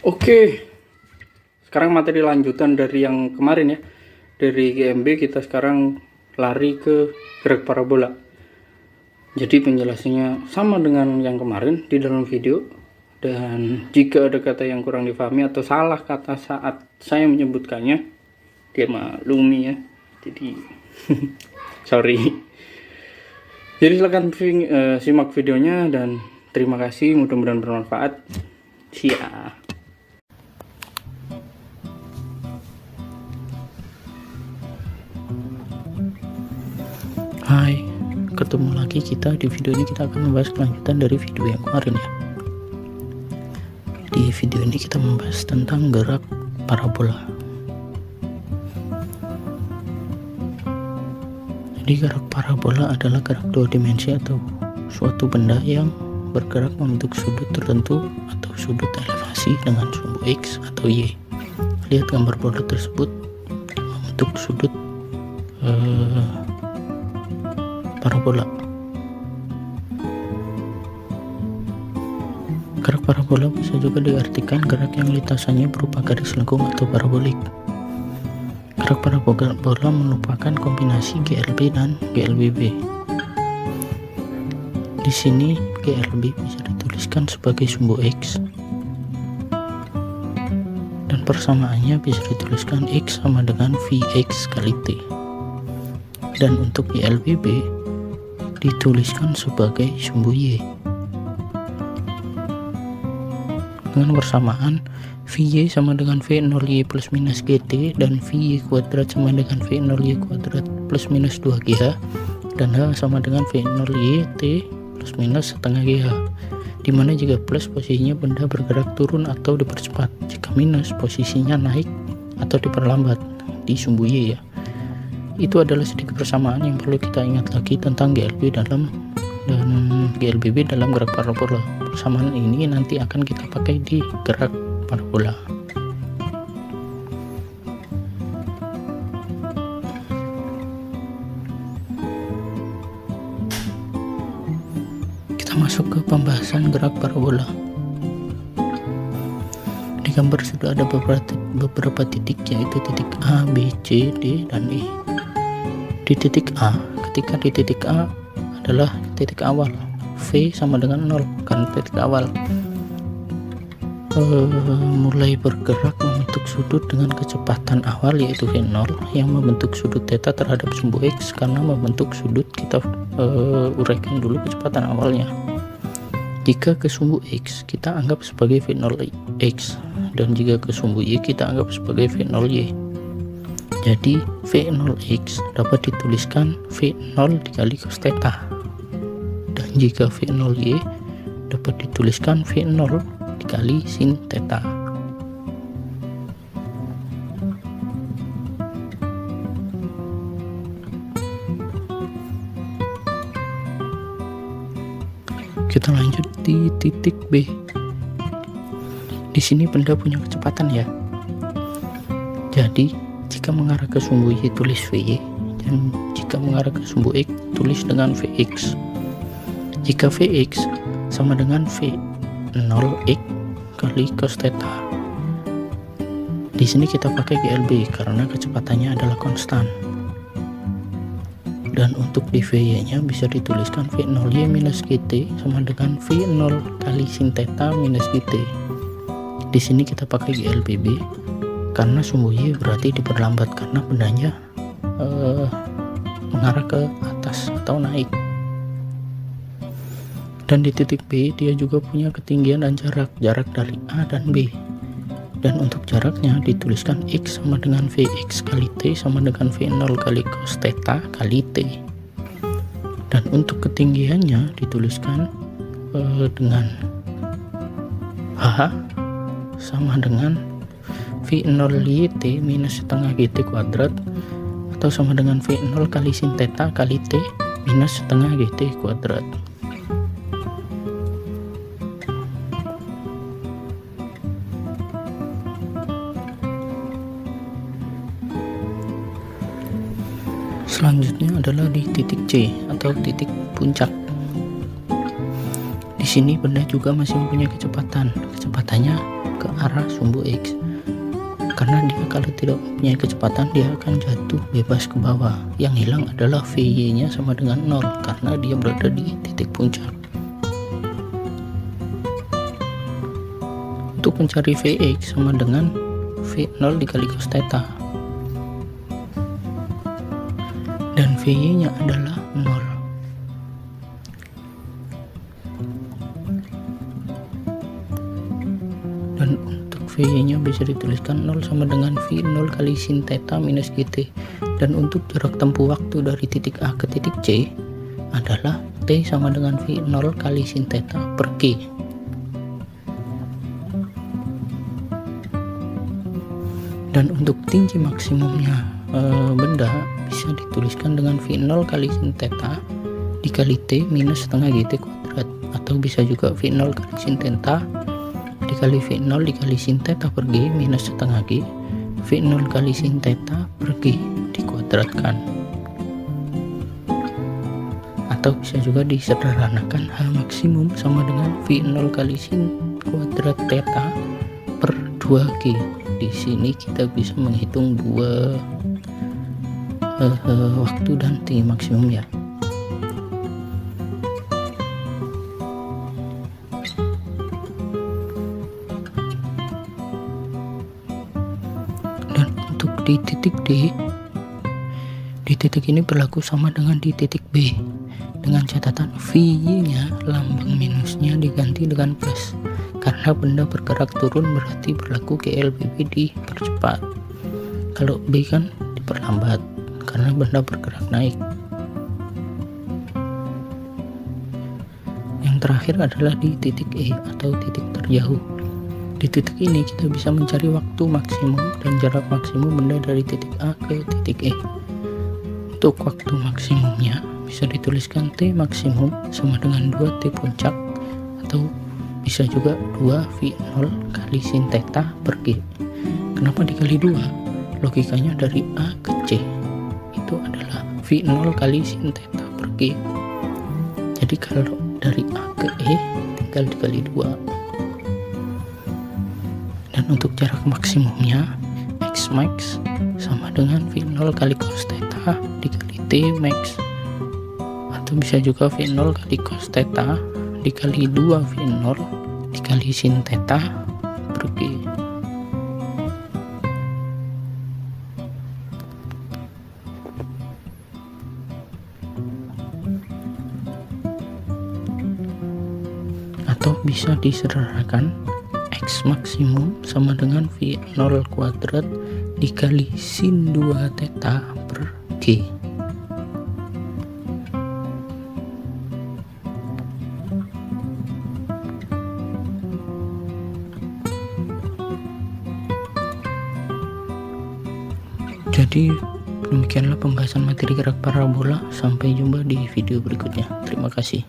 Oke, sekarang materi lanjutan dari yang kemarin ya. Dari GMB kita sekarang lari ke gerak parabola. Jadi penjelasannya sama dengan yang kemarin di dalam video. Dan jika ada kata yang kurang difahami atau salah kata saat saya menyebutkannya, dia maklumi ya. Jadi sorry. Jadi silahkan simak videonya dan terima kasih, mudah-mudahan bermanfaat. Siap. Hai, ketemu lagi kita. Di video ini kita akan membahas kelanjutan dari video yang kemarin ya. Di video ini kita membahas tentang gerak parabola. Jadi gerak parabola adalah gerak dua dimensi atau suatu benda yang bergerak membentuk sudut tertentu atau sudut elevasi dengan sumbu X atau Y. Lihat gambar bola tersebut membentuk sudut parabola. Gerak parabola bisa juga diartikan gerak yang lintasannya berupa garis lengkung atau parabolik. Gerak parabola merupakan kombinasi GLB dan GLBB. Di sini GLB bisa dituliskan sebagai sumbu X dan persamaannya bisa dituliskan X sama dengan Vx kali T. Dan untuk GLBB dituliskan sebagai sumbu Y dengan persamaan Vy sama dengan V0Y plus minus GT dan Vy kuadrat sama dengan V0Y kuadrat plus minus 2GH dan H sama dengan V0Y T plus minus setengah GH, dimana jika plus posisinya benda bergerak turun atau dipercepat, jika minus posisinya naik atau diperlambat di sumbu Y ya. Itu adalah sedikit persamaan yang perlu kita ingat lagi tentang GLB dan GLBB dalam gerak parabola. Persamaan ini nanti akan kita pakai di gerak parabola. Kita masuk ke pembahasan gerak parabola. Di gambar sudah ada beberapa titik, yaitu titik A, B, C, D, dan E. Di titik A, ketika di titik A adalah titik awal, V sama dengan 0 kan titik awal, mulai bergerak membentuk sudut dengan kecepatan awal yaitu V0 yang membentuk sudut theta terhadap sumbu X. Karena membentuk sudut kita uraikan dulu kecepatan awalnya. Jika ke sumbu X kita anggap sebagai V0X dan jika ke sumbu Y kita anggap sebagai V0Y. Jadi V0X dapat dituliskan V0 dikali cos theta, dan jika V0Y dapat dituliskan V0 dikali sin theta. Kita lanjut di titik B. Di sini benda punya kecepatan ya. Jadi jika mengarah ke sumbu Y tulis Vy, dan jika mengarah ke sumbu X tulis dengan Vx. Jika Vx sama dengan V0x kali cos theta. Di sini kita pakai GLB karena kecepatannya adalah konstan. Dan untuk di Vy nya bisa dituliskan V0y minus GT sama dengan V0 kali sin theta minus GT. Di sini kita pakai GLBB karena sumbu Y berarti diperlambat karena bendanya mengarah ke atas atau naik. Dan di titik B dia juga punya ketinggian dan jarak dari A dan B. Dan untuk jaraknya dituliskan X sama dengan Vx kali T sama dengan V0 kali cos theta kali T. Dan untuk ketinggiannya dituliskan dengan H sama dengan V0YT minus setengah GT kuadrat atau sama dengan V0 kali sin theta kali T minus setengah GT kuadrat. Selanjutnya adalah di titik C atau titik puncak. Di sini benda juga masih mempunyai kecepatan. Kecepatannya ke arah sumbu X, karena dia kalau tidak mempunyai kecepatan dia akan jatuh bebas ke bawah. Yang hilang adalah Vy nya sama dengan 0 karena dia berada di titik puncak. Untuk mencari Vx sama dengan V0 dikali cos theta, dan Vy nya adalah 0. Dan untuk Vy nya bisa dituliskan 0 sama dengan V0 kali sin theta minus gt. Dan untuk jarak tempuh waktu dari titik A ke titik C adalah T sama dengan V0 kali sin theta per G. Dan untuk tinggi maksimumnya benda bisa dituliskan dengan V0 kali sin theta dikali T minus setengah GT kuadrat, atau bisa juga V0 kali sin theta dikali V0 dikali sin theta per G minus setengah G V0 kali sin theta per G dikuadratkan. Atau bisa juga disederhanakan H maksimum sama dengan V0 kali sin kuadrat theta per 2G. Di sini kita bisa menghitung dua waktu dan tinggi maksimum ya. Dan untuk di titik D, di titik ini berlaku sama dengan di titik B, dengan catatan Vy nya lambang minusnya diganti dengan plus. Karena benda bergerak turun berarti berlaku GLBB dipercepat. Kalau B kan diperlambat karena benda bergerak naik. Yang terakhir adalah di titik E atau titik terjauh. Di titik ini kita bisa mencari waktu maksimum dan jarak maksimum benda dari titik A ke titik E. Untuk waktu maksimumnya bisa dituliskan T maksimum sama dengan 2T puncak, atau bisa juga 2V0 kali sin theta per G. Kenapa dikali 2? Logikanya dari A ke C itu adalah V0 kali sin theta per G. Jadi kalau dari A ke E tinggal dikali 2. Dan untuk jarak maksimumnya X max sama dengan V0 kali cos theta dikali T max, atau bisa juga V0 kali cos theta dikali 2 V0 dikali sin theta per G. Atau bisa disederhanakan X maksimum sama dengan V0 kuadrat dikali sin 2 theta per G. Jadi demikianlah pembahasan materi gerak parabola. Sampai jumpa di video berikutnya. Terima kasih.